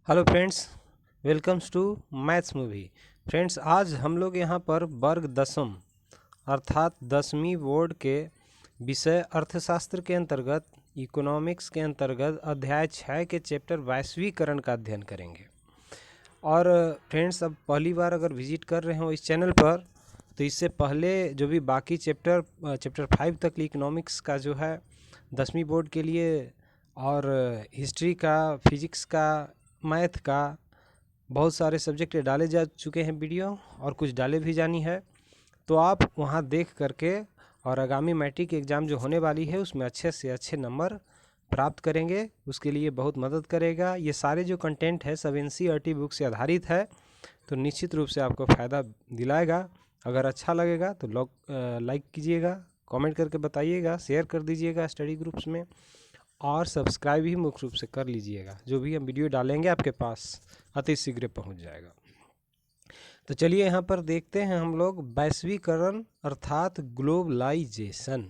Hello friends, welcomes to maths movie. Friends, आज हम लोग यहाँ पर वर्ग दसम अर्थात 10वीं बोर्ड के विषय अर्थशास्त्र के अंतर्गत इकोनॉमिक्स के अंतर्गत अध्याय 6 के चैप्टर वैश्वीकरण का अध्ययन करेंगे। और फ्रेंड्स, अब पहली बार अगर विजिट कर रहे हो इस चैनल पर तो इससे पहले जो भी बाकी चैप्टर 5 तक इकोनॉमिक्स का जो है 10वीं बोर्ड के लिए और हिस्ट्री का, फिजिक्स का, मैथ का बहुत सारे सब्जेक्ट डाले जा चुके हैं वीडियो, और कुछ डाले भी जानी है। तो आप वहां देख करके और आगामी मैट्रिक एग्ज़ाम जो होने वाली है उसमें अच्छे से अच्छे नंबर प्राप्त करेंगे, उसके लिए बहुत मदद करेगा। ये सारे जो कंटेंट है सब NCERT बुक से आधारित है, तो निश्चित रूप से आपको फ़ायदा दिलाएगा। अगर अच्छा लगेगा तो लाइक कीजिएगा, कमेंट करके बताइएगा, शेयर कर दीजिएगा स्टडी ग्रुप्स में, और सब्सक्राइब भी मुख्य रूप से कर लीजिएगा। जो भी हम वीडियो डालेंगे आपके पास अति शीघ्र पहुंच जाएगा। तो चलिए यहाँ पर देखते हैं हम लोग वैश्वीकरण अर्थात ग्लोबलाइजेशन।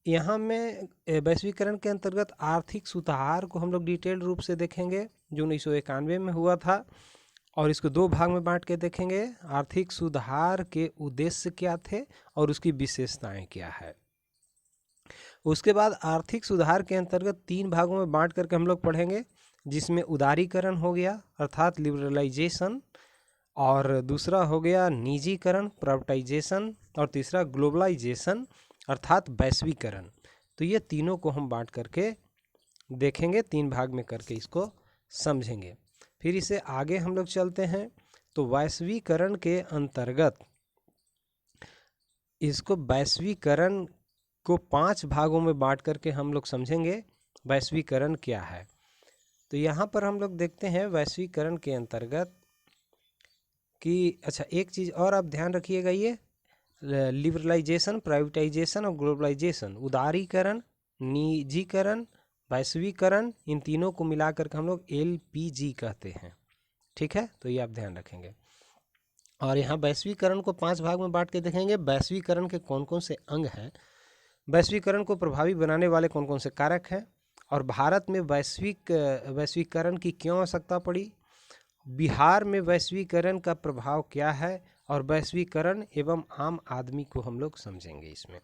यहाँ में वैश्वीकरण के अंतर्गत आर्थिक सुधार को हम लोग डिटेल रूप से देखेंगे जो 1991 में हुआ था, और इसको दो भाग में बांट के देखेंगे। आर्थिक सुधार के उद्देश्य क्या थे और उसकी विशेषताएं क्या है। उसके बाद आर्थिक सुधार के अंतर्गत 3 भागों में बांट करके हम लोग पढ़ेंगे, जिसमें उदारीकरण हो गया अर्थात लिबरलाइजेशन, और दूसरा हो गया निजीकरण प्राइवेटाइजेशन, और तीसरा ग्लोबलाइजेशन अर्थात वैश्वीकरण। तो ये तीनों को हम बांट करके देखेंगे, 3 भाग में करके इसको समझेंगे। फिर इसे आगे हम लोग चलते हैं। तो वैश्वीकरण के अंतर्गत इसको वैश्वीकरण को 5 भागों में बांट करके हम लोग समझेंगे वैश्वीकरण क्या है। तो यहाँ पर हम लोग देखते हैं वैश्वीकरण के अंतर्गत कि अच्छा, एक चीज़ और आप ध्यान रखिएगा, ये लिबरलाइजेशन, प्राइवेटाइजेशन और ग्लोबलाइजेशन, उदारीकरण, निजीकरण, वैश्वीकरण, इन तीनों को मिलाकर के हम लोग LPG कहते हैं। ठीक है, तो ये आप ध्यान रखेंगे। और यहाँ वैश्वीकरण को 5 भाग में बांट के देखेंगे। वैश्वीकरण के कौन कौन से अंग हैं, वैश्वीकरण को प्रभावी बनाने वाले कौन कौन से कारक हैं, और भारत में वैश्वीकरण की क्यों आवश्यकता पड़ी, बिहार में वैश्वीकरण का प्रभाव क्या है, और वैश्वीकरण एवं आम आदमी को हम लोग समझेंगे इसमें।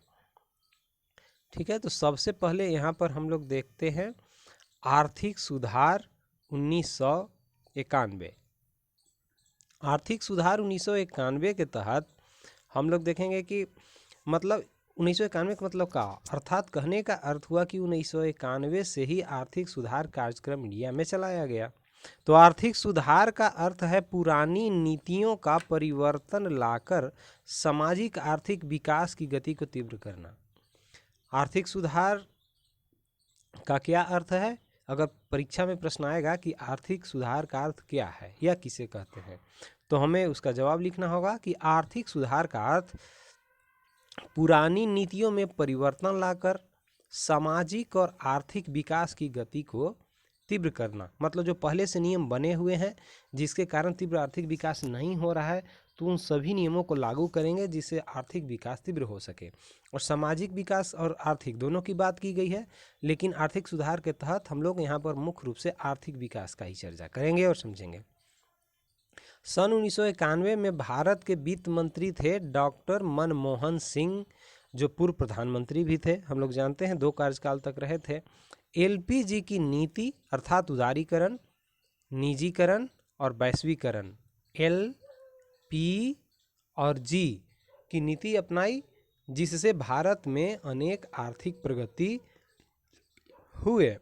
ठीक है, तो सबसे पहले यहाँ पर हम लोग देखते हैं आर्थिक सुधार 1991। आर्थिक सुधार 1991 के तहत हम लोग देखेंगे कि मतलब 1991 का मतलब क्या, अर्थात कहने का अर्थ हुआ कि 1991 से ही आर्थिक सुधार कार्यक्रम इंडिया में चलाया गया। तो आर्थिक सुधार का अर्थ है पुरानी नीतियों का परिवर्तन लाकर सामाजिक आर्थिक विकास की गति को तीव्र करना। आर्थिक सुधार का क्या अर्थ है, अगर परीक्षा में प्रश्न आएगा कि आर्थिक सुधार का अर्थ क्या है या किसे कहते हैं, तो हमें उसका जवाब लिखना होगा कि आर्थिक सुधार का अर्थ पुरानी नीतियों में परिवर्तन लाकर सामाजिक और आर्थिक विकास की गति को तीव्र करना। मतलब जो पहले से नियम बने हुए हैं जिसके कारण तीव्र आर्थिक विकास नहीं हो रहा है, तो उन सभी नियमों को लागू करेंगे जिससे आर्थिक विकास तीव्र हो सके। और सामाजिक विकास और आर्थिक दोनों की बात की गई है, लेकिन आर्थिक सुधार के तहत हम लोग यहाँ पर मुख्य रूप से आर्थिक विकास का ही चर्चा करेंगे और समझेंगे। सन 1991 में भारत के वित्त मंत्री थे डॉक्टर मनमोहन सिंह, जो पूर्व प्रधानमंत्री भी थे। हम लोग जानते हैं 2 कार्यकाल तक रहे थे। LPG की नीति अर्थात उदारीकरण, निजीकरण और वैश्वीकरण, LP और G की नीति अपनाई, जिससे भारत में अनेक आर्थिक प्रगति हुए।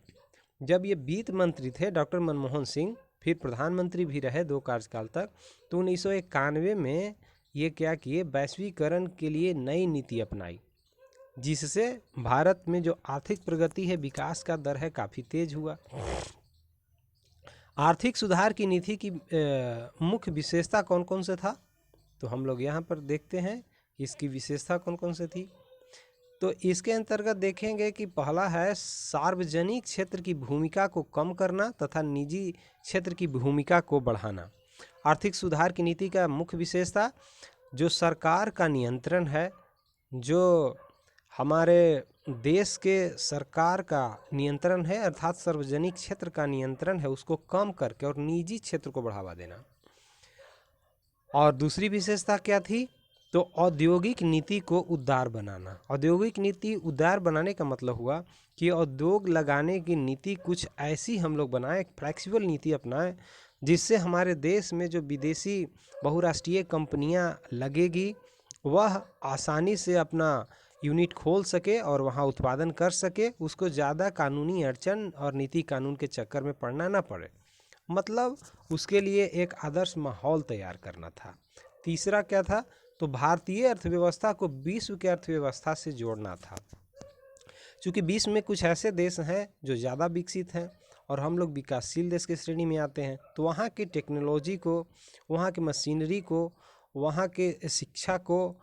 जब ये वित्त मंत्री थे डॉक्टर मनमोहन सिंह, फिर प्रधानमंत्री भी रहे 2 कार्यकाल तक, तो 1991 में ये क्या किए, वैश्वीकरण के लिए नई नीति अपनाई, जिससे भारत में जो आर्थिक प्रगति है, विकास का दर है, काफ़ी तेज हुआ। आर्थिक सुधार की नीति की मुख्य विशेषता कौन कौन से था, तो हम लोग यहाँ पर देखते हैं इसकी विशेषता कौन कौन से थी। तो इसके अंतर्गत देखेंगे कि पहला है सार्वजनिक क्षेत्र की भूमिका को कम करना तथा निजी क्षेत्र की भूमिका को बढ़ाना। आर्थिक सुधार की नीति का मुख्य विशेषता जो सरकार का नियंत्रण है, जो हमारे देश के सरकार का नियंत्रण है, अर्थात सार्वजनिक क्षेत्र का नियंत्रण है, उसको कम करके और निजी क्षेत्र को बढ़ावा देना। और दूसरी विशेषता क्या थी? तो औद्योगिक नीति को उदार बनाना। औद्योगिक नीति उदार बनाने का मतलब हुआ कि उद्योग लगाने की नीति कुछ ऐसी हम लोग बनाएं, फ्लेक्सिबल नीति अपनाएं, जिससे हमारे देश में जो विदेशी बहुराष्ट्रीय कंपनियां लगेगी वह आसानी से अपना यूनिट खोल सके और वहां उत्पादन कर सके, उसको ज़्यादा कानूनी अड़चन और नीति कानून के चक्कर में पड़ना ना पड़े। मतलब उसके लिए एक आदर्श माहौल तैयार करना था। तीसरा क्या था? तो भारतीय अर्थव्यवस्था को विश्व की अर्थव्यवस्था से जोड़ना था। क्योंकि विश्व में कुछ ऐसे देश हैं जो ज़्यादा विकसित हैं और हम लोग विकासशील देश की श्रेणी में आते हैं, तो वहाँ की टेक्नोलॉजी को, वहाँ की मशीनरी को, वहाँ के शिक्षा को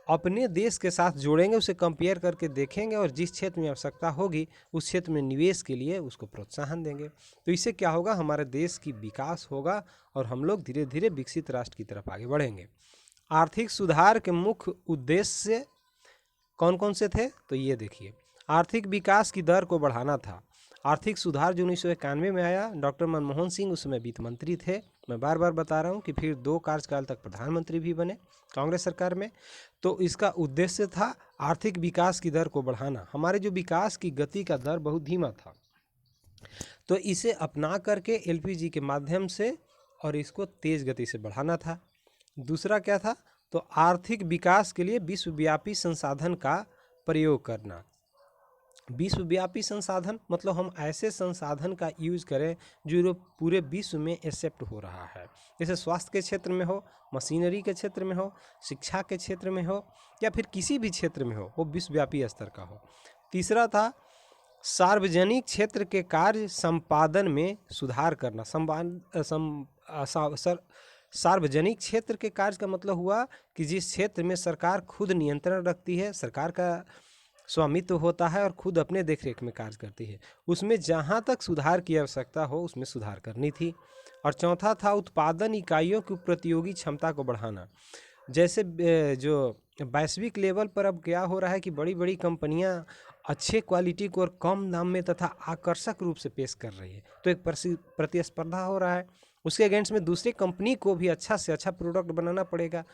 अपने देश के साथ जोड़ेंगे, उसे कंपेयर करके देखेंगे और जिस क्षेत्र में आवश्यकता होगी उस क्षेत्र में निवेश के लिए उसको प्रोत्साहन देंगे। तो इससे क्या होगा? हमारे देश की विकास होगा और हम लोग धीरे धीरे विकसित राष्ट्र की तरफ आगे बढ़ेंगे। आर्थिक सुधार के मुख्य उद्देश्य कौन कौन से थे? तो ये देखिए, आर्थिक विकास की दर को बढ़ाना था। आर्थिक सुधार जो 1991 में आया, डॉक्टर मनमोहन सिंह उस समय वित्त मंत्री थे। मैं बार बार बता रहा हूँ कि फिर 2 कार्यकाल तक प्रधानमंत्री भी बने कांग्रेस सरकार में। तो इसका उद्देश्य था आर्थिक विकास की दर को बढ़ाना। हमारे जो विकास की गति का दर बहुत धीमा था, तो इसे अपना करके एलपीजी के माध्यम से और इसको तेज गति से बढ़ाना था। दूसरा क्या था? तो आर्थिक विकास के लिए विश्वव्यापी संसाधन का प्रयोग करना। विश्वव्यापी संसाधन मतलब हम ऐसे संसाधन का यूज करें जो पूरे विश्व में एक्सेप्ट हो रहा है, जैसे स्वास्थ्य के क्षेत्र में हो, मशीनरी के क्षेत्र में हो, शिक्षा के क्षेत्र में हो, या फिर किसी भी क्षेत्र में हो, वो विश्वव्यापी स्तर का हो। तीसरा था सार्वजनिक क्षेत्र के कार्य संपादन में सुधार करना। सार्वजनिक क्षेत्र के कार्य का मतलब हुआ कि जिस क्षेत्र में सरकार खुद नियंत्रण रखती है, सरकार का स्वामित्व होता है और खुद अपने देखरेख में कार्य करती है, उसमें जहाँ तक सुधार की आवश्यकता हो उसमें सुधार करनी थी। और चौथा था उत्पादन इकाइयों की प्रतियोगी क्षमता को बढ़ाना। जैसे जो वैश्विक लेवल पर अब क्या हो रहा है कि बड़ी बड़ी कंपनियां अच्छे क्वालिटी को और कम दाम में तथा आकर्षक रूप से पेश कर रही है, तो एक प्रतिस्पर्धा हो रहा है। उसके अगेंस्ट में दूसरी कंपनी को भी अच्छा से अच्छा प्रोडक्ट बनाना पड़ेगा,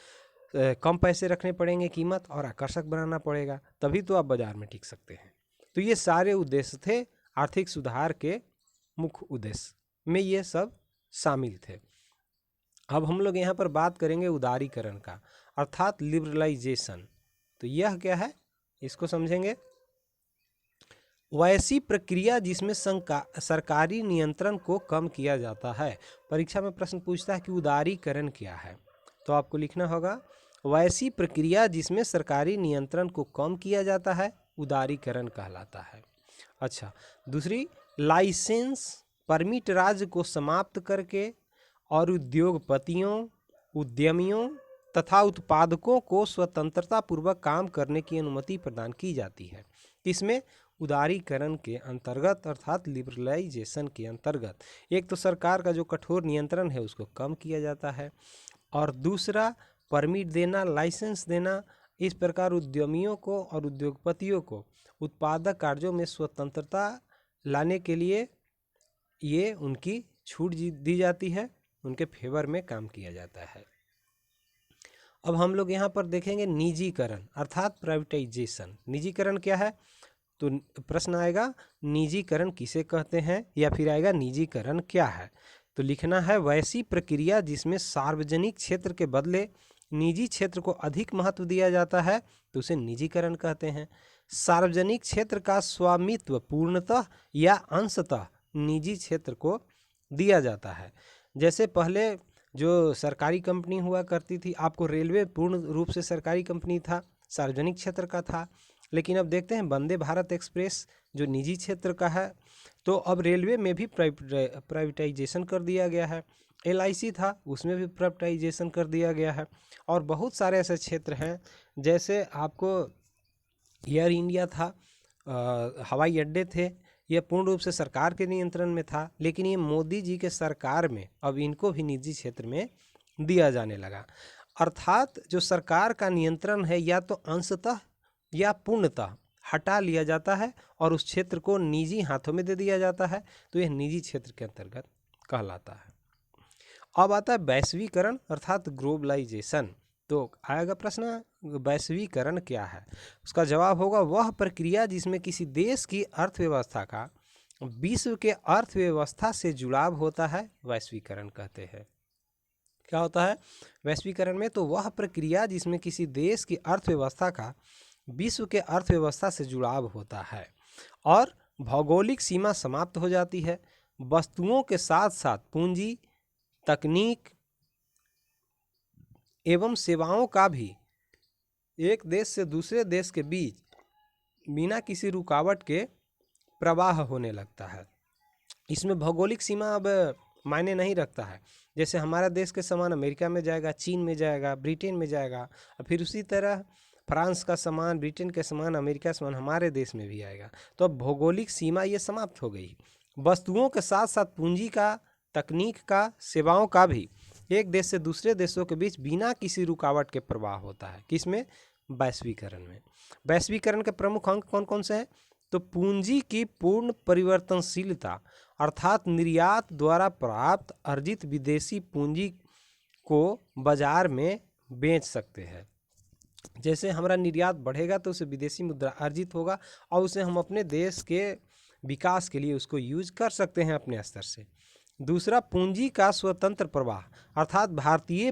कम पैसे रखने पड़ेंगे कीमत, और आकर्षक बनाना पड़ेगा, तभी तो आप बाजार में टिक सकते हैं। तो ये सारे उद्देश्य थे आर्थिक सुधार के मुख्य उद्देश्य में, ये सब शामिल थे। अब हम लोग यहाँ पर बात करेंगे उदारीकरण का, अर्थात लिबरलाइजेशन। तो यह क्या है, इसको समझेंगे। वैसी प्रक्रिया जिसमें सरकारी नियंत्रण को कम किया जाता है। परीक्षा में प्रश्न पूछता है कि उदारीकरण क्या है, तो आपको लिखना होगा वैसी प्रक्रिया जिसमें सरकारी नियंत्रण को कम किया जाता है, उदारीकरण कहलाता है। अच्छा, दूसरी, लाइसेंस परमिट राज्य को समाप्त करके और उद्योगपतियों, उद्यमियों तथा उत्पादकों को स्वतंत्रता पूर्वक काम करने की अनुमति प्रदान की जाती है। इसमें उदारीकरण के अंतर्गत अर्थात लिबरलाइजेशन के अंतर्गत एक तो सरकार का जो कठोर नियंत्रण है उसको कम किया जाता है, और दूसरा परमिट देना, लाइसेंस देना, इस प्रकार उद्यमियों को और उद्योगपतियों को उत्पादक कार्यों में स्वतंत्रता लाने के लिए ये उनकी छूट दी जाती है, उनके फेवर में काम किया जाता है। अब हम लोग यहाँ पर देखेंगे निजीकरण अर्थात प्राइवेटाइजेशन। निजीकरण क्या है? तो प्रश्न आएगा निजीकरण किसे कहते हैं, या फिर आएगा निजीकरण क्या है। तो लिखना है वैसी प्रक्रिया जिसमें सार्वजनिक क्षेत्र के बदले निजी क्षेत्र को अधिक महत्व दिया जाता है, तो उसे निजीकरण कहते हैं। सार्वजनिक क्षेत्र का स्वामित्व पूर्णतः या अंशतः निजी क्षेत्र को दिया जाता है। जैसे पहले जो सरकारी कंपनी हुआ करती थी, आपको रेलवे पूर्ण रूप से सरकारी कंपनी था, सार्वजनिक क्षेत्र का था, लेकिन अब देखते हैं वंदे भारत एक्सप्रेस जो निजी क्षेत्र का है, तो अब रेलवे में भी प्राइवेटाइजेशन कर दिया गया है। LIC था, उसमें भी प्राइवेटाइजेशन कर दिया गया है। और बहुत सारे ऐसे क्षेत्र हैं, जैसे आपको एयर इंडिया था, हवाई अड्डे थे, यह पूर्ण रूप से सरकार के नियंत्रण में था, लेकिन ये मोदी जी के सरकार में अब इनको भी निजी क्षेत्र में दिया जाने लगा। अर्थात जो सरकार का नियंत्रण है या तो अंशतः या पूर्णतः हटा लिया जाता है और उस क्षेत्र को निजी हाथों में दे दिया जाता है, तो यह निजी क्षेत्र के अंतर्गत कहलाता है। अब आता है वैश्वीकरण अर्थात ग्लोबलाइजेशन। तो आएगा प्रश्न, वैश्वीकरण क्या है? उसका जवाब होगा वह प्रक्रिया जिसमें किसी देश की अर्थव्यवस्था का विश्व के अर्थव्यवस्था से जुड़ाव होता है, वैश्वीकरण कहते हैं। क्या होता है वैश्वीकरण में? तो वह प्रक्रिया जिसमें किसी देश की अर्थव्यवस्था का विश्व के अर्थव्यवस्था से जुड़ाव होता है और भौगोलिक सीमा समाप्त हो जाती है। वस्तुओं के साथ साथ पूंजी, तकनीक एवं सेवाओं का भी एक देश से दूसरे देश के बीच बिना किसी रुकावट के प्रवाह होने लगता है। इसमें भौगोलिक सीमा अब मायने नहीं रखता है। जैसे हमारा देश के सामान अमेरिका में जाएगा, चीन में जाएगा, ब्रिटेन में जाएगा, और फिर उसी तरह फ्रांस का सामान, ब्रिटेन का सामान, अमेरिका का सामान हमारे देश में भी आएगा। तो अब भौगोलिक सीमा ये समाप्त हो गई। वस्तुओं के साथ साथ पूंजी का, तकनीक का, सेवाओं का भी एक देश से दूसरे देशों के बीच बिना किसी रुकावट के प्रवाह होता है। किसमें? वैश्वीकरण में। वैश्वीकरण के प्रमुख अंग कौन कौन से हैं? तो पूंजी की पूर्ण परिवर्तनशीलता अर्थात निर्यात द्वारा प्राप्त अर्जित विदेशी पूंजी को बाजार में बेच सकते हैं। जैसे हमारा निर्यात बढ़ेगा तो उसे विदेशी मुद्रा अर्जित होगा और उसे हम अपने देश के विकास के लिए उसको यूज कर सकते हैं अपने स्तर से। दूसरा, पूंजी का स्वतंत्र प्रवाह अर्थात भारतीय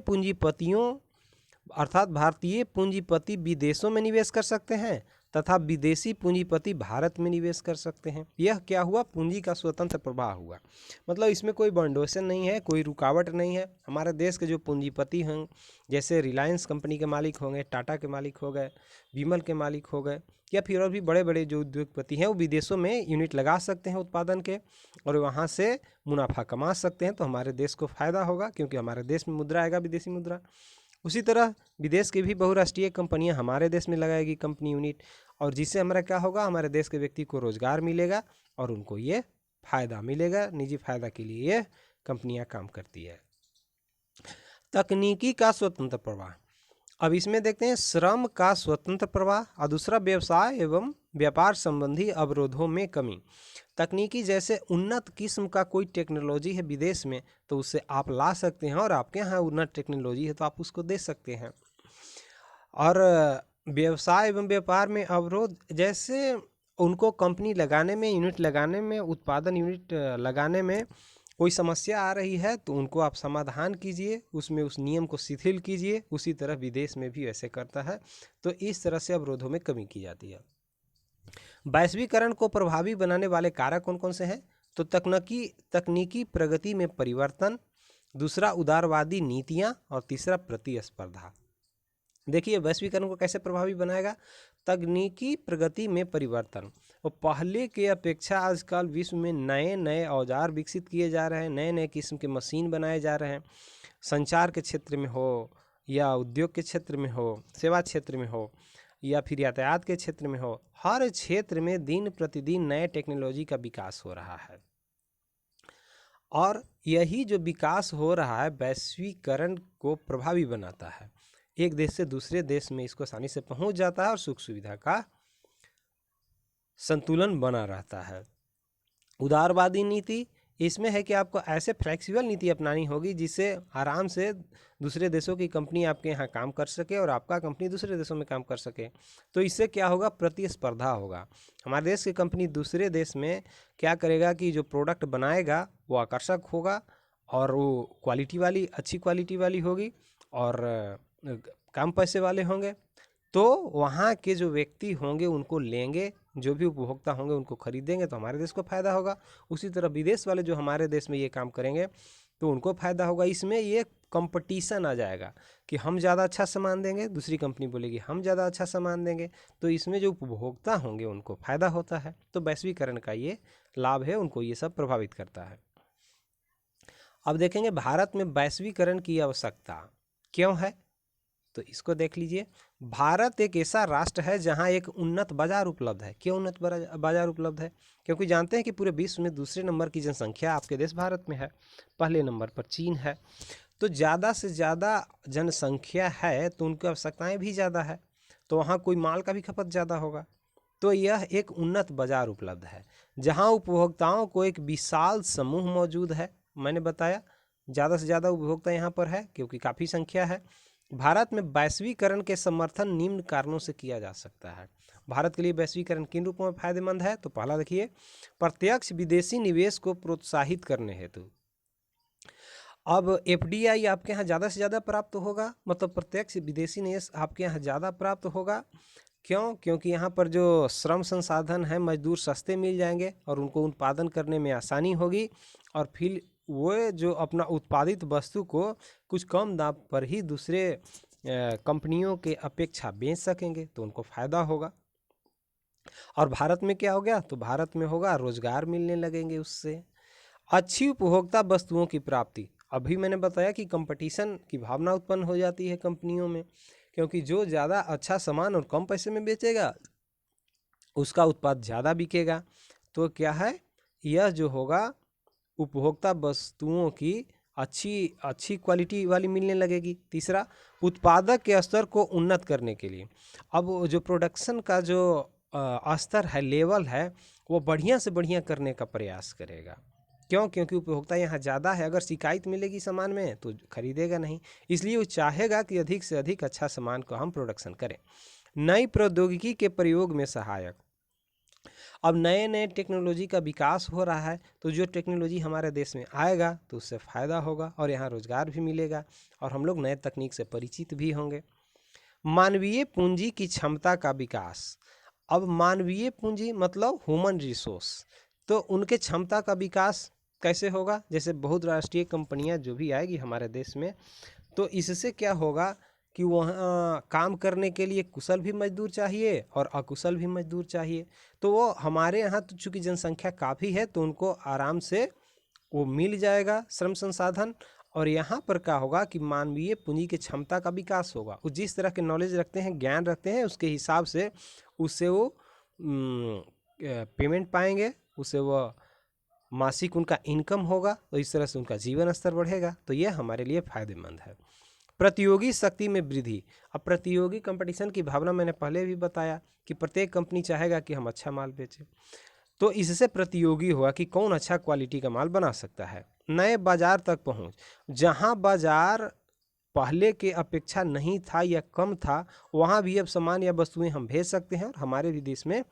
पूंजीपति विदेशों में निवेश कर सकते हैं तथा विदेशी पूंजीपति भारत में निवेश कर सकते हैं। यह क्या हुआ? पूंजी का स्वतंत्र प्रवाह हुआ। मतलब इसमें कोई बाउंडेशन नहीं है, कोई रुकावट नहीं है। हमारे देश के जो पूंजीपति हैं, जैसे रिलायंस कंपनी के मालिक होंगे, टाटा के मालिक हो गए, विमल के मालिक हो गए, या फिर और भी बड़े बड़े जो उद्योगपति हैं, वो विदेशों में यूनिट लगा सकते हैं उत्पादन के और वहाँ से मुनाफा कमा सकते हैं। तो हमारे देश को फायदा होगा क्योंकि हमारे देश में मुद्रा आएगा, विदेशी मुद्रा। उसी तरह विदेश की भी बहुराष्ट्रीय कंपनियां हमारे देश में लगाएगी कंपनी यूनिट, और जिससे हमारा क्या होगा? हमारे देश के व्यक्ति को रोजगार मिलेगा और उनको ये फायदा मिलेगा। निजी फायदा के लिए ये कंपनियां काम करती है। तकनीकी का स्वतंत्र प्रवाह, अब इसमें देखते हैं श्रम का स्वतंत्र प्रवाह और दूसरा व्यवसाय एवं व्यापार संबंधी अवरोधों में कमी। तकनीकी जैसे उन्नत किस्म का कोई टेक्नोलॉजी है विदेश में तो उससे आप ला सकते हैं और आपके यहाँ उन्नत टेक्नोलॉजी है तो आप उसको दे सकते हैं। और व्यवसाय एवं व्यापार में अवरोध, जैसे उनको कंपनी लगाने में, यूनिट लगाने में, उत्पादन यूनिट लगाने में कोई समस्या आ रही है तो उनको आप समाधान कीजिए, उसमें उस नियम को शिथिल कीजिए। उसी तरह विदेश में भी ऐसे करता है। तो इस तरह से अवरोधों में कमी की जाती है। वैश्वीकरण को प्रभावी बनाने वाले कारक कौन कौन से हैं? तो तकनीकी प्रगति में परिवर्तन, दूसरा उदारवादी नीतियां और तीसरा प्रतिस्पर्धा। देखिए वैश्वीकरण को कैसे प्रभावी बनाएगा? तकनीकी प्रगति में परिवर्तन, और पहले के अपेक्षा आजकल विश्व में नए नए औजार विकसित किए जा रहे हैं, नए नए किस्म के मशीन बनाए जा रहे हैं। संचार के क्षेत्र में हो या उद्योग के क्षेत्र में हो, सेवा क्षेत्र में हो या फिर यातायात के क्षेत्र में हो, हर क्षेत्र में दिन प्रतिदिन नए टेक्नोलॉजी का विकास हो रहा है। और यही जो विकास हो रहा है वैश्वीकरण को प्रभावी बनाता है। एक देश से दूसरे देश में इसको आसानी से पहुंच जाता है और सुख सुविधा का संतुलन बना रहता है। उदारवादी नीति, इसमें है कि आपको ऐसे फ्लेक्सिबल नीति अपनानी होगी जिससे आराम से दूसरे देशों की कंपनी आपके यहाँ काम कर सके और आपका कंपनी दूसरे देशों में काम कर सके। तो इससे क्या होगा? प्रतिस्पर्धा होगा। हमारे देश की कंपनी दूसरे देश में क्या करेगा कि जो प्रोडक्ट बनाएगा वो आकर्षक होगा और वो क्वालिटी वाली, अच्छी क्वालिटी वाली होगी और कम पैसे वाले होंगे। तो वहाँ के जो व्यक्ति होंगे उनको लेंगे, जो भी उपभोक्ता होंगे उनको खरीदेंगे, तो हमारे देश को फायदा होगा। उसी तरह विदेश वाले जो हमारे देश में ये काम करेंगे तो उनको फायदा होगा। इसमें ये कंपटीशन आ जाएगा कि हम ज़्यादा अच्छा सामान देंगे, दूसरी कंपनी बोलेगी हम ज़्यादा अच्छा सामान देंगे, तो इसमें जो उपभोक्ता होंगे उनको फायदा होता है। तो वैश्वीकरण का ये लाभ है, उनको ये सब प्रभावित करता है। अब देखेंगे भारत में वैश्वीकरण की आवश्यकता क्यों है, तो इसको देख लीजिए। भारत एक ऐसा राष्ट्र है जहां एक उन्नत बाजार उपलब्ध है। क्यों उन्नत बाजार उपलब्ध है? क्योंकि जानते हैं कि पूरे विश्व में दूसरे नंबर की जनसंख्या आपके देश भारत में है, पहले नंबर पर चीन है। तो ज़्यादा से ज़्यादा जनसंख्या है तो उनकी आवश्यकताएं भी ज़्यादा है, तो वहाँ कोई माल का भी खपत ज़्यादा होगा। तो यह एक उन्नत बाजार उपलब्ध है जहां उपभोक्ताओं को एक विशाल समूह मौजूद है। मैंने बताया ज़्यादा से ज़्यादा उपभोक्ता यहाँ पर है क्योंकि काफ़ी संख्या है। भारत में वैश्वीकरण के समर्थन निम्न कारणों से किया जा सकता है। भारत के लिए वैश्वीकरण किन रूपों में फायदेमंद है? तो पहला देखिए, प्रत्यक्ष विदेशी निवेश को प्रोत्साहित करने हेतु। अब एफडीआई आपके यहाँ ज़्यादा से ज़्यादा प्राप्त होगा, मतलब प्रत्यक्ष विदेशी निवेश आपके यहाँ ज़्यादा प्राप्त होगा। क्यों? क्योंकि यहाँ पर जो श्रम संसाधन है, मजदूर सस्ते मिल जाएंगे और उनको उत्पादन करने में आसानी होगी, और फिर वो जो अपना उत्पादित वस्तु को कुछ कम दाम पर ही दूसरे कंपनियों के अपेक्षा बेच सकेंगे, तो उनको फ़ायदा होगा। और भारत में क्या हो गया? तो भारत में होगा रोजगार मिलने लगेंगे उससे। अच्छी उपभोक्ता वस्तुओं की प्राप्ति। अभी मैंने बताया कि कंपटीशन की भावना उत्पन्न हो जाती है कंपनियों में, क्योंकि जो ज़्यादा अच्छा सामान और कम पैसे में बेचेगा उसका उत्पाद ज़्यादा बिकेगा। तो क्या है, यह जो होगा उपभोक्ता वस्तुओं की अच्छी क्वालिटी वाली मिलने लगेगी। तीसरा, उत्पादक के स्तर को उन्नत करने के लिए। अब जो प्रोडक्शन का जो स्तर है, लेवल है, वो बढ़िया से बढ़िया करने का प्रयास करेगा। क्यों? क्योंकि उपभोक्ता यहाँ ज़्यादा है, अगर शिकायत मिलेगी सामान में तो खरीदेगा नहीं, इसलिए वो चाहेगा कि अधिक से अधिक अच्छा सामान को हम प्रोडक्शन करें। नई प्रौद्योगिकी के प्रयोग में सहायक। अब नए नए टेक्नोलॉजी का विकास हो रहा है, तो जो टेक्नोलॉजी हमारे देश में आएगा तो उससे फ़ायदा होगा और यहाँ रोजगार भी मिलेगा और हम लोग नए तकनीक से परिचित भी होंगे। मानवीय पूंजी की क्षमता का विकास। अब मानवीय पूंजी मतलब ह्यूमन रिसोर्स, तो उनके क्षमता का विकास कैसे होगा? जैसे बहुराष्ट्रीय कंपनियां जो भी आएगी हमारे देश में, तो इससे क्या होगा कि वहाँ काम करने के लिए कुशल भी मजदूर चाहिए और अकुशल भी मजदूर चाहिए। तो वो हमारे यहाँ तो चूँकि जनसंख्या काफ़ी है, तो उनको आराम से वो मिल जाएगा श्रम संसाधन। और यहाँ पर क्या होगा कि मानवीय पूंजी की क्षमता का विकास होगा। वो जिस तरह के नॉलेज रखते हैं, ज्ञान रखते हैं, उसके हिसाब से उससे वो पेमेंट पाएंगे, उससे वो मासिक उनका इनकम होगा, तो इस तरह से उनका जीवन स्तर बढ़ेगा। तो यह हमारे लिए फ़ायदेमंद है। प्रतियोगी शक्ति में वृद्धि। अब प्रतियोगी कंपटीशन की भावना मैंने पहले भी बताया कि प्रत्येक कंपनी चाहेगा कि हम अच्छा माल बेचें, तो इससे प्रतियोगी हुआ कि कौन अच्छा क्वालिटी का माल बना सकता है। नए बाजार तक पहुंच। जहां बाजार पहले के अपेक्षा नहीं था या कम था, वहां भी अब सामान या वस्तुएं हम भेज सकते हैं और हमारे भी देश में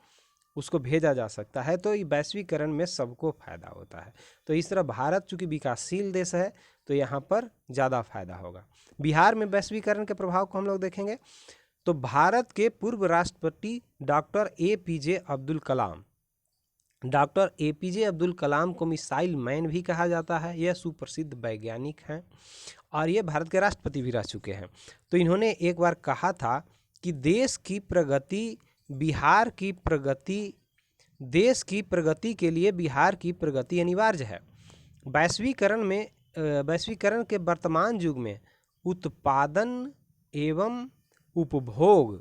उसको भेजा जा सकता है। तो ये वैश्वीकरण में सबको फायदा होता है। तो इस तरह भारत चूंकि विकासशील देश है, तो यहाँ पर ज़्यादा फायदा होगा। बिहार में वैश्वीकरण के प्रभाव को हम लोग देखेंगे तो भारत के पूर्व राष्ट्रपति doctor APJ Abdul Kalam, doctor APJ Abdul Kalam को मिसाइल मैन भी कहा जाता है। यह सुप्रसिद्ध वैज्ञानिक हैं और ये भारत के राष्ट्रपति भी रह चुके हैं। तो इन्होंने एक बार कहा था कि देश की प्रगति के लिए बिहार की प्रगति अनिवार्य है। वैश्वीकरण के वर्तमान युग में उत्पादन एवं उपभोग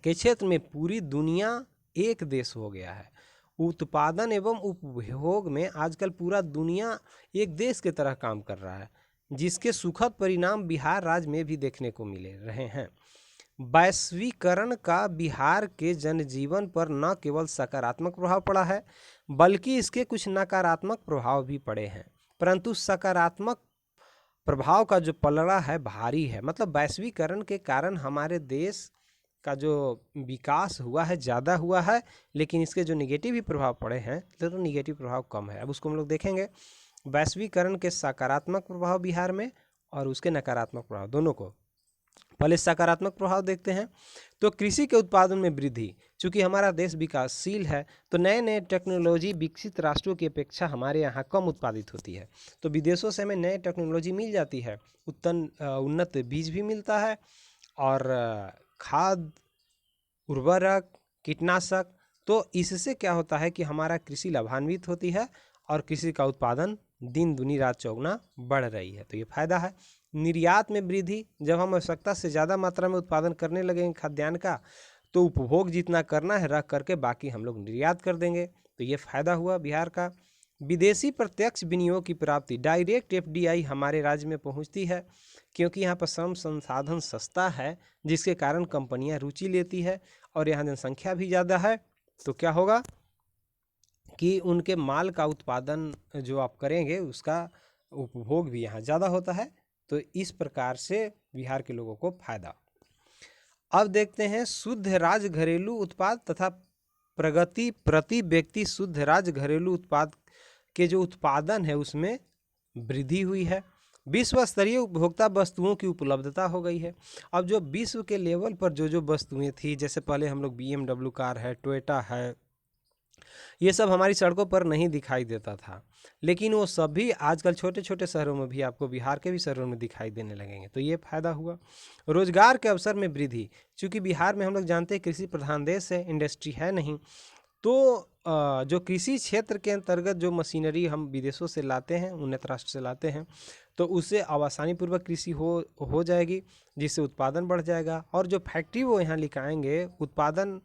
के क्षेत्र में पूरी दुनिया एक देश हो गया है। उत्पादन एवं उपभोग में आजकल पूरा दुनिया एक देश की तरह काम कर रहा है, जिसके सुखद परिणाम बिहार राज्य में भी देखने को मिले रहे हैं। वैश्वीकरण का बिहार के जनजीवन पर न केवल सकारात्मक प्रभाव पड़ा है, बल्कि इसके कुछ नकारात्मक प्रभाव भी पड़े हैं। परंतु सकारात्मक प्रभाव का जो पलड़ा है भारी है। मतलब वैश्वीकरण के कारण हमारे देश का जो विकास हुआ है ज़्यादा हुआ है, लेकिन इसके जो निगेटिव भी प्रभाव पड़े हैं तो निगेटिव प्रभाव कम है। अब उसको हम लोग देखेंगे, वैश्वीकरण के सकारात्मक प्रभाव बिहार में और उसके नकारात्मक प्रभाव दोनों को। पहले सकारात्मक प्रभाव देखते हैं। तो कृषि के उत्पादन में वृद्धि। चूँकि हमारा देश विकासशील है, तो नए नए टेक्नोलॉजी विकसित राष्ट्रों की अपेक्षा हमारे यहाँ कम उत्पादित होती है, तो विदेशों से हमें नए टेक्नोलॉजी मिल जाती है। उन्नत बीज भी मिलता है और खाद, उर्वरक, कीटनाशक। तो इससे क्या होता है कि हमारा कृषि लाभान्वित होती है और कृषि का उत्पादन दिन दुनी रात चौगुना बढ़ रही है, तो ये फायदा है। निर्यात में वृद्धि। जब हम आवश्यकता से ज़्यादा मात्रा में उत्पादन करने लगेंगे खाद्यान्न का, तो उपभोग जितना करना है रख करके बाकी हम लोग निर्यात कर देंगे, तो ये फायदा हुआ बिहार का। विदेशी प्रत्यक्ष विनियोग की प्राप्ति, डायरेक्ट एफडीआई हमारे राज्य में पहुंचती है क्योंकि यहाँ पर श्रम संसाधन सस्ता है, जिसके कारण कंपनियां रुचि लेती है और यहाँ जनसंख्या भी ज़्यादा है। तो क्या होगा कि उनके माल का उत्पादन जो आप करेंगे उसका उपभोग भी यहाँ ज़्यादा होता है। तो इस प्रकार से बिहार के लोगों को फायदा। अब देखते हैं शुद्ध राज्य घरेलू उत्पाद तथा प्रगति प्रति व्यक्ति शुद्ध राज्य घरेलू उत्पाद के जो उत्पादन है उसमें वृद्धि हुई है। विश्व स्तरीय उपभोक्ता वस्तुओं की उपलब्धता हो गई है। अब जो विश्व के लेवल पर जो वस्तुएं थी, जैसे पहले हम लोग BMW कार है, टोयोटा है, ये सब हमारी सड़कों पर नहीं दिखाई देता था, लेकिन वो सभी आजकल छोटे छोटे शहरों में भी, आपको बिहार के भी शहरों में दिखाई देने लगेंगे। तो ये फायदा हुआ। रोजगार के अवसर में वृद्धि, चूँकि बिहार में हम लोग जानते हैं कृषि प्रधान देश है, इंडस्ट्री है नहीं, तो जो कृषि क्षेत्र के अंतर्गत जो मशीनरी हम विदेशों से लाते हैं, उन्नत राष्ट्र से लाते हैं, तो उससे अब आसानी पूर्वक कृषि हो जाएगी, जिससे उत्पादन बढ़ जाएगा। और जो फैक्ट्री वो यहाँ लिखाएंगे, उत्पादन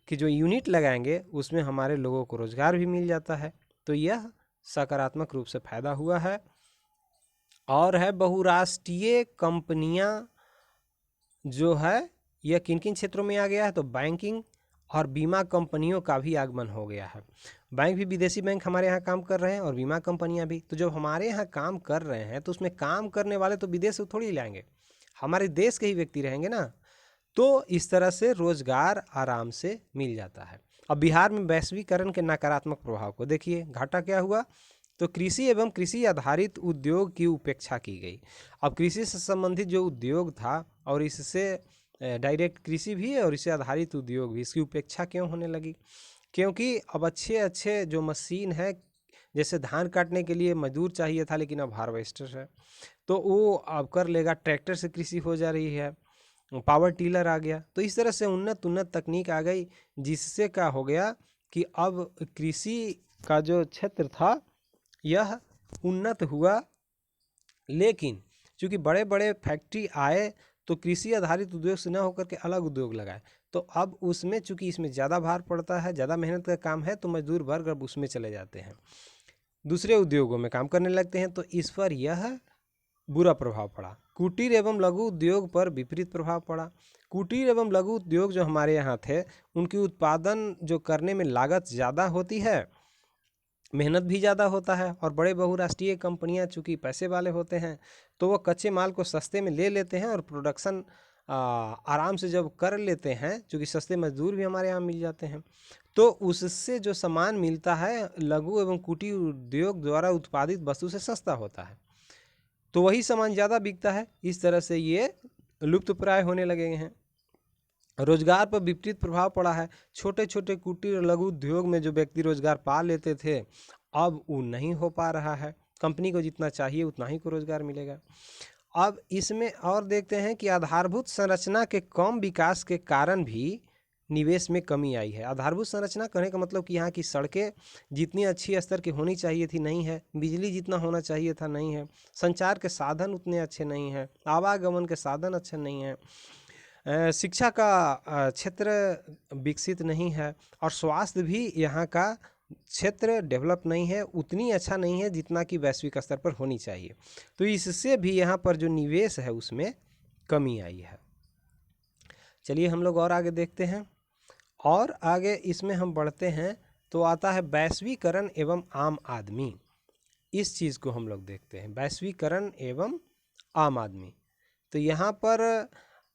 की जो यूनिट लगाएंगे, उसमें हमारे लोगों को रोजगार भी मिल जाता है। तो यह सकारात्मक रूप से फायदा हुआ है। और है बहुराष्ट्रीय कंपनियां जो है, यह किन किन क्षेत्रों में आ गया है, तो बैंकिंग और बीमा कंपनियों का भी आगमन हो गया है। बैंक भी, विदेशी बैंक हमारे यहाँ काम कर रहे हैं और बीमा कंपनियां भी। तो जब हमारे यहाँ काम कर रहे हैं तो उसमें काम करने वाले तो विदेश से थोड़ी लाएंगे, हमारे देश के ही व्यक्ति रहेंगे ना। तो इस तरह से रोजगार आराम से मिल जाता है। अब बिहार में वैश्वीकरण के नकारात्मक प्रभाव को देखिए, घाटा क्या हुआ, तो कृषि एवं कृषि आधारित उद्योग की उपेक्षा की गई। अब कृषि से संबंधित जो उद्योग था और इससे डायरेक्ट कृषि भी और इससे आधारित उद्योग भी, इसकी उपेक्षा क्यों होने लगी, क्योंकि अब अच्छे अच्छे जो मशीन है, जैसे धान काटने के लिए मजदूर चाहिए था, लेकिन अब हार्वेस्टर है, तो वो अब कर लेगा, ट्रैक्टर से कृषि हो जा रही है, पावर टीलर आ गया। तो इस तरह से उन्नत तकनीक आ गई, जिससे क्या हो गया कि अब कृषि का जो क्षेत्र था यह उन्नत हुआ। लेकिन चूंकि बड़े बड़े फैक्ट्री आए तो कृषि आधारित उद्योग से न होकर के अलग उद्योग लगाए, तो अब उसमें चूंकि इसमें ज़्यादा भार पड़ता है, ज़्यादा मेहनत का काम है, तो मजदूर वर्ग अब उसमें चले जाते हैं, दूसरे उद्योगों में काम करने लगते हैं। तो इस पर यह बुरा प्रभाव पड़ा। कुटीर एवं लघु उद्योग पर विपरीत प्रभाव पड़ा। कुटीर एवं लघु उद्योग जो हमारे यहाँ थे, उनकी उत्पादन जो करने में लागत ज़्यादा होती है, मेहनत भी ज़्यादा होता है, और बड़े बहुराष्ट्रीय कंपनियां चूँकि पैसे वाले होते हैं, तो वो कच्चे माल को सस्ते में ले लेते हैं और प्रोडक्शन आराम से जब कर लेते हैं, चूँकि सस्ते मजदूर भी हमारे यहाँ मिल जाते हैं, तो उससे जो सामान मिलता है लघु एवं कुटीर उद्योग द्वारा उत्पादित वस्तु से सस्ता होता है, तो वही सामान ज़्यादा बिकता है। इस तरह से ये लुप्तप्राय होने लगे हैं। रोजगार पर विपरीत प्रभाव पड़ा है। छोटे छोटे कुटीर और लघु उद्योग में जो व्यक्ति रोजगार पा लेते थे, अब वो नहीं हो पा रहा है। कंपनी को जितना चाहिए उतना ही को रोजगार मिलेगा। अब इसमें और देखते हैं कि आधारभूत संरचना के कम विकास के कारण भी निवेश में कमी आई है। आधारभूत संरचना कहने का मतलब कि यहाँ की सड़कें जितनी अच्छी स्तर की होनी चाहिए थी नहीं है, बिजली जितना होना चाहिए था नहीं है, संचार के साधन उतने अच्छे नहीं हैं, आवागमन के साधन अच्छे नहीं हैं, शिक्षा का क्षेत्र विकसित नहीं है, और स्वास्थ्य भी यहाँ का क्षेत्र डेवलप नहीं है, उतनी अच्छा नहीं है जितना कि वैश्विक स्तर पर होनी चाहिए। तो इससे भी यहाँ पर जो निवेश है उसमें कमी आई है। चलिए हम लोग और आगे देखते हैं, और आगे इसमें हम बढ़ते हैं तो आता है वैश्वीकरण एवं आम आदमी। इस चीज़ को हम लोग देखते हैं, वैश्वीकरण एवं आम आदमी। तो यहाँ पर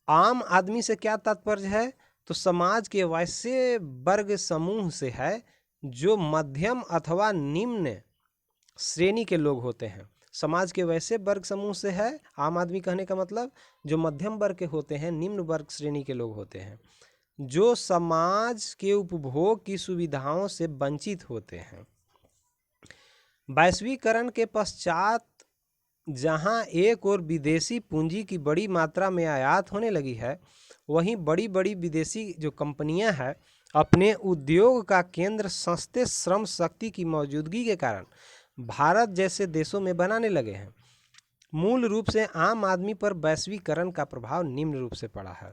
आम आदमी से क्या तात्पर्य है, तो समाज के वैसे वर्ग समूह से है जो मध्यम अथवा निम्न श्रेणी के लोग होते हैं। समाज के वैसे वर्ग समूह से है आम आदमी कहने का मतलब जो मध्यम वर्ग के होते हैं, निम्न वर्ग श्रेणी के लोग होते हैं, जो समाज के उपभोग की सुविधाओं से वंचित होते हैं। वैश्वीकरण के पश्चात जहां एक और विदेशी पूंजी की बड़ी मात्रा में आयात होने लगी है, वहीं बड़ी बड़ी विदेशी जो कंपनियां हैं अपने उद्योग का केंद्र सस्ते श्रम शक्ति की मौजूदगी के कारण भारत जैसे देशों में बनाने लगे हैं। मूल रूप से आम आदमी पर वैश्वीकरण का प्रभाव निम्न रूप से पड़ा है।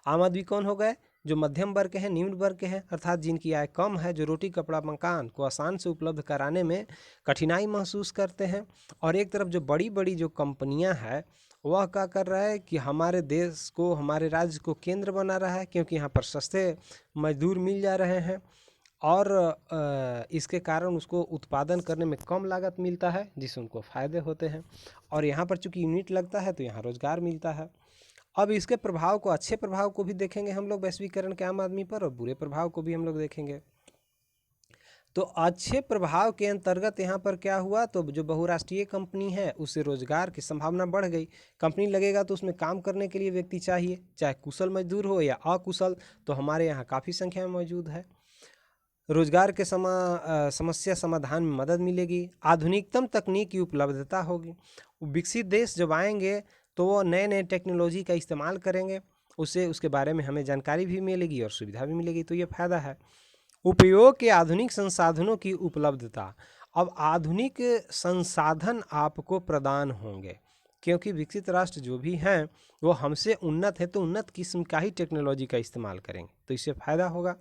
आम आदमी कौन हो गए, जो मध्यम वर्ग के हैं, निम्न वर्ग के हैं, अर्थात जिनकी आय कम है, जो रोटी कपड़ा मकान को आसान से उपलब्ध कराने में कठिनाई महसूस करते हैं। और एक तरफ जो बड़ी बड़ी जो कंपनियां हैं वह क्या कर रहा है कि हमारे देश को, हमारे राज्य को केंद्र बना रहा है, क्योंकि यहाँ पर सस्ते मजदूर मिल जा रहे हैं और इसके कारण उसको उत्पादन करने में कम लागत मिलता है, जिससे उनको फ़ायदे होते हैं। और यहाँ पर चूंकि यूनिट लगता है तो यहाँ रोजगार मिलता है। अब इसके प्रभाव को, अच्छे प्रभाव को भी देखेंगे हम लोग वैश्वीकरण के आम आदमी पर, और बुरे प्रभाव को भी हम लोग देखेंगे। तो अच्छे प्रभाव के अंतर्गत यहाँ पर क्या हुआ, तो जो बहुराष्ट्रीय कंपनी है उससे रोजगार की संभावना बढ़ गई। कंपनी लगेगा तो उसमें काम करने के लिए व्यक्ति चाहिए, चाहे कुशल मजदूर हो या अकुशल, तो हमारे यहाँ काफ़ी संख्या में मौजूद है। रोजगार के समस्या समाधान में मदद मिलेगी। आधुनिकतम तकनीक की उपलब्धता होगी। विकसित देश जब आएंगे तो वो नए नए टेक्नोलॉजी का इस्तेमाल करेंगे, उससे उसके बारे में हमें जानकारी भी मिलेगी और सुविधा भी मिलेगी, तो ये फायदा है। उपयोग के आधुनिक संसाधनों की उपलब्धता। अब आधुनिक संसाधन आपको प्रदान होंगे, क्योंकि विकसित राष्ट्र जो भी हैं वो हमसे उन्नत है, तो उन्नत किस्म का ही टेक्नोलॉजी का इस्तेमाल करेंगे, तो इससे फायदा होगा।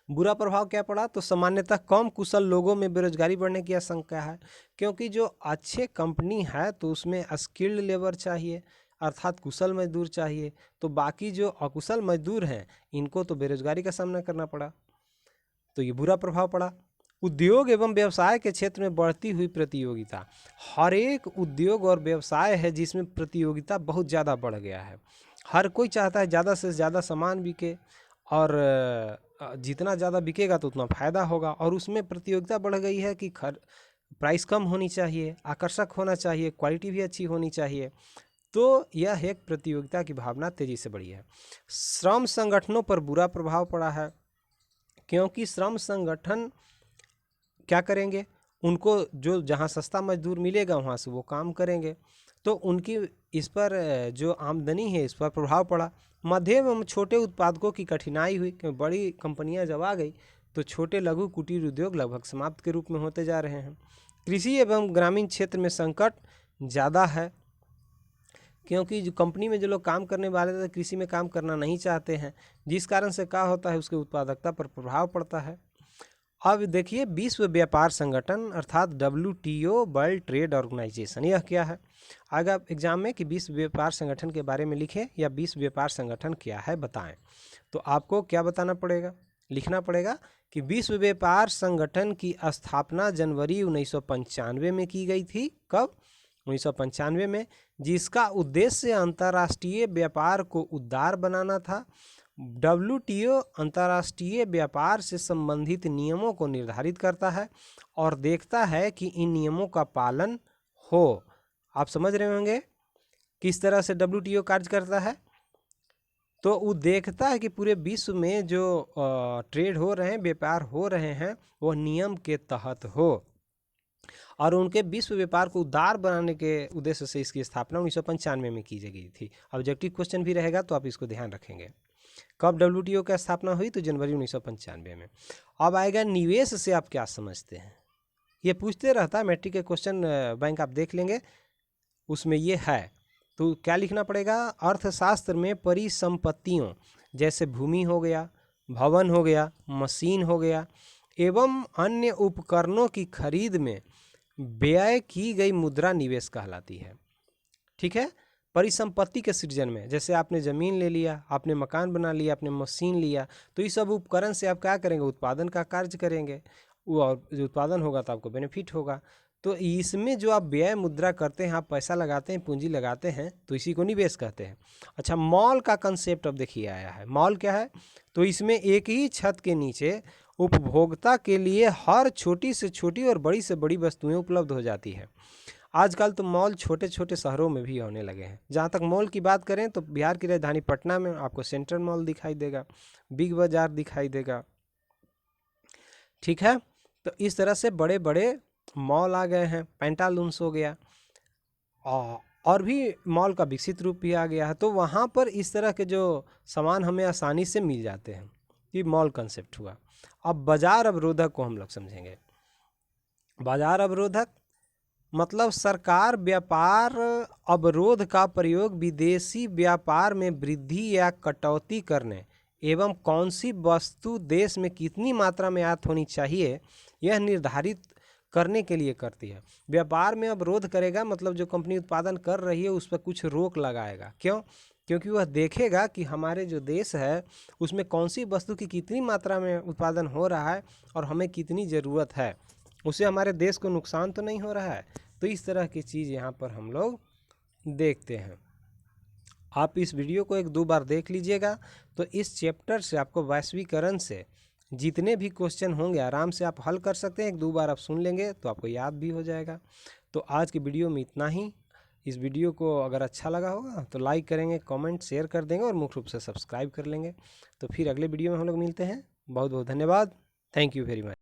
बुरा प्रभाव क्या पड़ा, तो सामान्यतः कम कुशल लोगों में बेरोजगारी बढ़ने की आशंका है, क्योंकि जो अच्छे कंपनी है तो उसमें स्किल्ड लेबर चाहिए, अर्थात कुशल मजदूर चाहिए, तो बाकी जो अकुशल मजदूर हैं इनको तो बेरोजगारी का सामना करना पड़ा, तो ये बुरा प्रभाव पड़ा। उद्योग एवं व्यवसाय के क्षेत्र में बढ़ती हुई प्रतियोगिता। हर एक उद्योग और व्यवसाय है जिसमें प्रतियोगिता बहुत ज़्यादा बढ़ गया है। हर कोई चाहता है ज़्यादा से ज़्यादा सामान बिके, और जितना ज़्यादा बिकेगा तो उतना फ़ायदा होगा, और उसमें प्रतियोगिता बढ़ गई है कि प्राइस कम होनी चाहिए, आकर्षक होना चाहिए, क्वालिटी भी अच्छी होनी चाहिए, तो यह एक प्रतियोगिता की भावना तेज़ी से बढ़ी है। श्रम संगठनों पर बुरा प्रभाव पड़ा है, क्योंकि श्रम संगठन क्या करेंगे, उनको जो जहाँ सस्ता मजदूर मिलेगा वहाँ से वो काम करेंगे, तो उनकी इस पर जो आमदनी है इस पर प्रभाव पड़ा। मध्यम एवं छोटे उत्पादकों की कठिनाई हुई, क्योंकि बड़ी कंपनियां जब आ गई तो छोटे लघु कुटीर उद्योग लगभग समाप्त के रूप में होते जा रहे हैं। कृषि एवं ग्रामीण क्षेत्र में संकट ज़्यादा है, क्योंकि जो कंपनी में जो लोग काम करने वाले थे कृषि में काम करना नहीं चाहते हैं, जिस कारण से क्या होता है उसके उत्पादकता पर प्रभाव पड़ता है। अब देखिए, विश्व व्यापार संगठन अर्थात WTO, वर्ल्ड ट्रेड ऑर्गेनाइजेशन, यह क्या है? अगर एग्जाम में कि विश्व व्यापार संगठन के बारे में लिखें या विश्व व्यापार संगठन क्या है बताएं, तो आपको क्या बताना पड़ेगा, लिखना पड़ेगा कि विश्व व्यापार संगठन की स्थापना जनवरी 1995 में की गई थी। कब? 1995 में, जिसका उद्देश्य अंतर्राष्ट्रीय व्यापार को उदार बनाना था। WTO अंतर्राष्ट्रीय व्यापार से संबंधित नियमों को निर्धारित करता है और देखता है कि इन नियमों का पालन हो। आप समझ रहे होंगे किस तरह से WTO कार्य करता है। तो वो देखता है कि पूरे विश्व में जो ट्रेड हो रहे हैं, व्यापार हो रहे हैं, वो नियम के तहत हो, और उनके विश्व व्यापार को उदार बनाने के उद्देश्य से इसकी स्थापना 1995 में की गई थी। ऑब्जेक्टिव क्वेश्चन भी रहेगा तो आप इसको ध्यान रखेंगे। कब WTO की स्थापना हुई? तो जनवरी 1995 में। अब आएगा निवेश से आप क्या समझते हैं, ये पूछते रहता है मैट्रिक के क्वेश्चन बैंक, आप देख लेंगे उसमें ये है। तो क्या लिखना पड़ेगा? अर्थशास्त्र में परिसंपत्तियों जैसे भूमि हो गया, भवन हो गया, मशीन हो गया एवं अन्य उपकरणों की खरीद में व्यय की गई मुद्रा निवेश कहलाती है। ठीक है, परिसंपत्ति के सृजन में, जैसे आपने ज़मीन ले लिया, आपने मकान बना लिया, आपने मशीन लिया, तो इस सब उपकरण से आप क्या करेंगे? उत्पादन का कार्य करेंगे, और जो उत्पादन होगा तो आपको बेनिफिट होगा। तो इसमें जो आप व्यय मुद्रा करते हैं, आप पैसा लगाते हैं, पूंजी लगाते हैं, तो इसी को निवेश कहते हैं। अच्छा, मॉल का कंसेप्ट अब देखिए आया है। मॉल क्या है? तो इसमें एक ही छत के नीचे उपभोक्ता के लिए हर छोटी से छोटी और बड़ी से बड़ी वस्तुएं उपलब्ध हो जाती है। आजकल तो मॉल छोटे छोटे शहरों में भी होने लगे हैं। जहाँ तक मॉल की बात करें तो बिहार की राजधानी पटना में आपको सेंट्रल मॉल दिखाई देगा, बिग बाजार दिखाई देगा। ठीक है, तो इस तरह से बड़े बड़े मॉल आ गए हैं। पेंटालून्स हो गया, और भी मॉल का विकसित रूप भी आ गया है। तो वहाँ पर इस तरह के जो सामान हमें आसानी से मिल जाते हैं, ये मॉल कंसेप्ट हुआ। अब बाजार अवरोधक को हम लोग समझेंगे। बाजार अवरोधक मतलब सरकार व्यापार अवरोध का प्रयोग विदेशी व्यापार में वृद्धि या कटौती करने एवं कौन सी वस्तु देश में कितनी मात्रा में आयात होनी चाहिए यह निर्धारित करने के लिए करती है। व्यापार में अवरोध करेगा मतलब जो कंपनी उत्पादन कर रही है उस पर कुछ रोक लगाएगा। क्यों? क्योंकि वह देखेगा कि हमारे जो देश है उसमें कौन सी वस्तु की कितनी मात्रा में उत्पादन हो रहा है और हमें कितनी ज़रूरत है, उससे हमारे देश को नुकसान तो नहीं हो रहा है। तो इस तरह की चीज़ यहाँ पर हम लोग देखते हैं। आप इस वीडियो को 1-2 बार देख लीजिएगा तो इस चैप्टर से आपको वैश्वीकरण से जितने भी क्वेश्चन होंगे आराम से आप हल कर सकते हैं। 1-2 बार आप सुन लेंगे तो आपको याद भी हो जाएगा। तो आज की वीडियो में इतना ही। इस वीडियो को अगर अच्छा लगा होगा तो लाइक करेंगे, कमेंट शेयर कर देंगे और मुख्य रूप से सब्सक्राइब कर लेंगे। तो फिर अगले वीडियो में हम लोग मिलते हैं। बहुत बहुत धन्यवाद। Thank you very much.